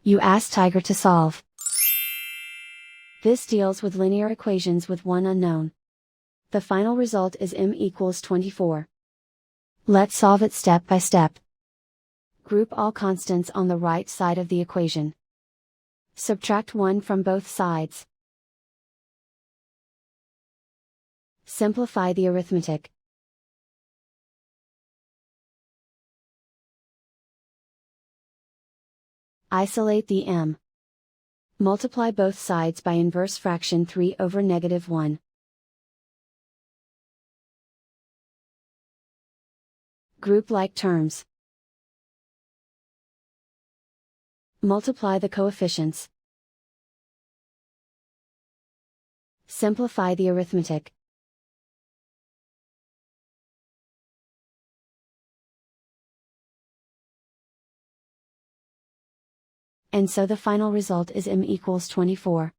You ask Tiger to solve. This deals with linear equations with one unknown. The final result is m equals 24. Let's solve it step by step. Group all constants on the right side of the equation. Subtract 1 from both sides. Simplify the arithmetic. Isolate the m. Multiply both sides by inverse fraction 3 over -1. Group like terms. Multiply the coefficients. Simplify the arithmetic. And so the final result is m equals 24.